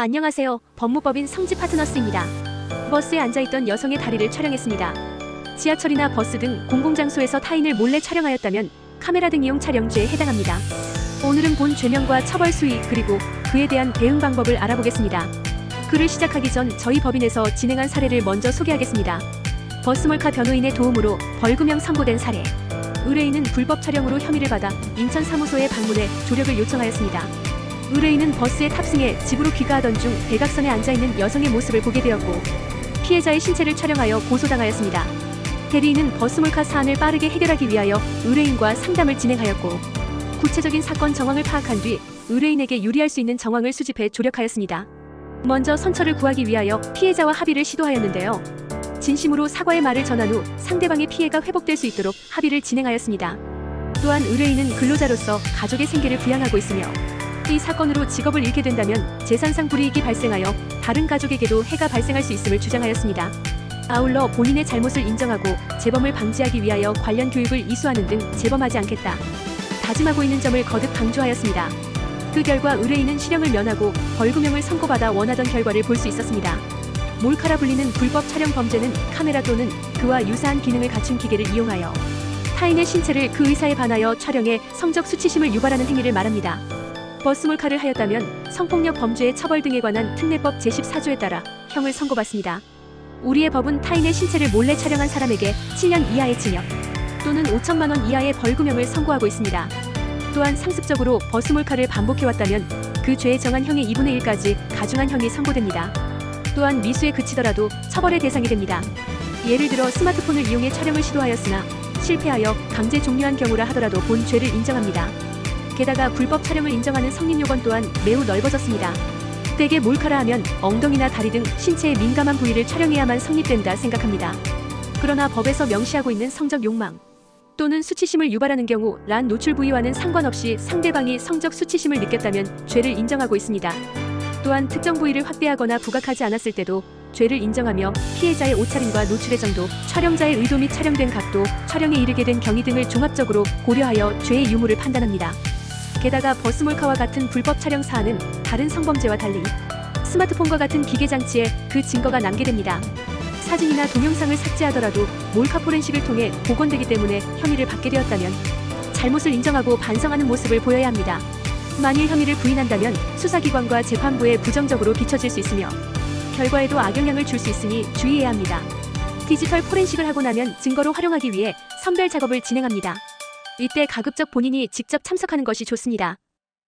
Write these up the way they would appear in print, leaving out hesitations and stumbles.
안녕하세요. 법무법인 성지 파트너스입니다. 버스에 앉아있던 여성의 다리를 촬영했습니다. 지하철이나 버스 등 공공장소에서 타인을 몰래 촬영하였다면 카메라 등 이용 촬영죄에 해당합니다. 오늘은 본 죄명과 처벌 수위 그리고 그에 대한 대응 방법을 알아보겠습니다. 글을 시작하기 전 저희 법인에서 진행한 사례를 먼저 소개하겠습니다. 버스몰카 변호인의 도움으로 벌금형 선고된 사례. 의뢰인은 불법 촬영으로 혐의를 받아 인천 사무소에 방문해 조력을 요청하였습니다. 의뢰인은 버스에 탑승해 집으로 귀가하던 중 대각선에 앉아있는 여성의 모습을 보게 되었고 피해자의 신체를 촬영하여 고소당하였습니다. 대리인은 버스몰카 사안을 빠르게 해결하기 위하여 의뢰인과 상담을 진행하였고 구체적인 사건 정황을 파악한 뒤 의뢰인에게 유리할 수 있는 정황을 수집해 조력하였습니다. 먼저 선처를 구하기 위하여 피해자와 합의를 시도하였는데요. 진심으로 사과의 말을 전한 후 상대방의 피해가 회복될 수 있도록 합의를 진행하였습니다. 또한 의뢰인은 근로자로서 가족의 생계를 부양하고 있으며 이 사건으로 직업을 잃게 된다면 재산상 불이익이 발생하여 다른 가족에게도 해가 발생할 수 있음을 주장하였습니다. 아울러 본인의 잘못을 인정하고 재범을 방지하기 위하여 관련 교육을 이수하는 등 재범하지 않겠다 다짐하고 있는 점을 거듭 강조하였습니다. 그 결과 의뢰인은 실형을 면하고 벌금형을 선고받아 원하던 결과를 볼 수 있었습니다. 몰카라 불리는 불법 촬영 범죄는 카메라 또는 그와 유사한 기능을 갖춘 기계를 이용하여 타인의 신체를 그 의사에 반하여 촬영해 성적 수치심을 유발하는 행위를 말합니다. 버스몰카를 하였다면 성폭력 범죄의 처벌 등에 관한 특례법 제14조에 따라 형을 선고받습니다. 우리의 법은 타인의 신체를 몰래 촬영한 사람에게 7년 이하의 징역 또는 5천만 원 이하의 벌금형을 선고하고 있습니다. 또한 상습적으로 버스몰카를 반복해왔다면 그 죄에 정한 형의 2분의 1까지 가중한 형이 선고됩니다. 또한 미수에 그치더라도 처벌의 대상이 됩니다. 예를 들어 스마트폰을 이용해 촬영을 시도하였으나 실패하여 강제 종료한 경우라 하더라도 본 죄를 인정합니다. 게다가 불법 촬영을 인정하는 성립 요건 또한 매우 넓어졌습니다. 대개 몰카라 하면 엉덩이나 다리 등 신체에 민감한 부위를 촬영해야만 성립된다 생각합니다. 그러나 법에서 명시하고 있는 성적 욕망 또는 수치심을 유발하는 경우 란 노출 부위와는 상관없이 상대방이 성적 수치심을 느꼈다면 죄를 인정하고 있습니다. 또한 특정 부위를 확대하거나 부각하지 않았을 때도 죄를 인정하며 피해자의 옷차림과 노출의 정도, 촬영자의 의도 및 촬영된 각도, 촬영에 이르게 된 경위 등을 종합적으로 고려하여 죄의 유무를 판단합니다. 게다가 버스몰카와 같은 불법 촬영 사안은 다른 성범죄와 달리 스마트폰과 같은 기계 장치에 그 증거가 남게 됩니다. 사진이나 동영상을 삭제하더라도 몰카 포렌식을 통해 복원되기 때문에 혐의를 받게 되었다면 잘못을 인정하고 반성하는 모습을 보여야 합니다. 만일 혐의를 부인한다면 수사기관과 재판부에 부정적으로 비춰질 수 있으며 결과에도 악영향을 줄 수 있으니 주의해야 합니다. 디지털 포렌식을 하고 나면 증거로 활용하기 위해 선별 작업을 진행합니다. 이때 가급적 본인이 직접 참석하는 것이 좋습니다.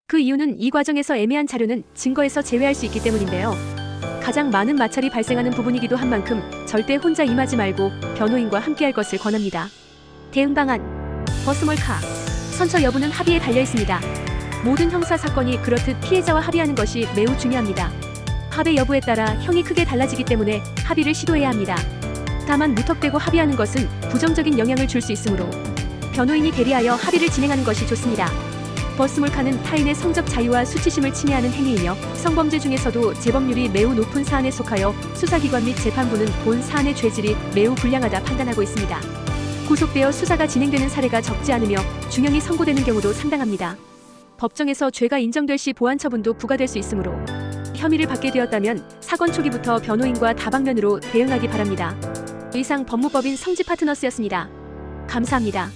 그 이유는 이 과정에서 애매한 자료는 증거에서 제외할 수 있기 때문인데요. 가장 많은 마찰이 발생하는 부분이기도 한 만큼 절대 혼자 임하지 말고 변호인과 함께할 것을 권합니다. 대응 방안. 버스몰카. 선처 여부는 합의에 달려 있습니다. 모든 형사 사건이 그렇듯 피해자와 합의하는 것이 매우 중요합니다. 합의 여부에 따라 형이 크게 달라지기 때문에 합의를 시도해야 합니다. 다만 무턱대고 합의하는 것은 부정적인 영향을 줄 수 있으므로 변호인이 대리하여 합의를 진행하는 것이 좋습니다. 버스몰카는 타인의 성적 자유와 수치심을 침해하는 행위이며 성범죄 중에서도 재범률이 매우 높은 사안에 속하여 수사기관 및 재판부는 본 사안의 죄질이 매우 불량하다 판단하고 있습니다. 구속되어 수사가 진행되는 사례가 적지 않으며 중형이 선고되는 경우도 상당합니다. 법정에서 죄가 인정될 시 보안 처분도 부과될 수 있으므로 혐의를 받게 되었다면 사건 초기부터 변호인과 다방면으로 대응하기 바랍니다. 이상 법무법인 성지 파트너스였습니다. 감사합니다.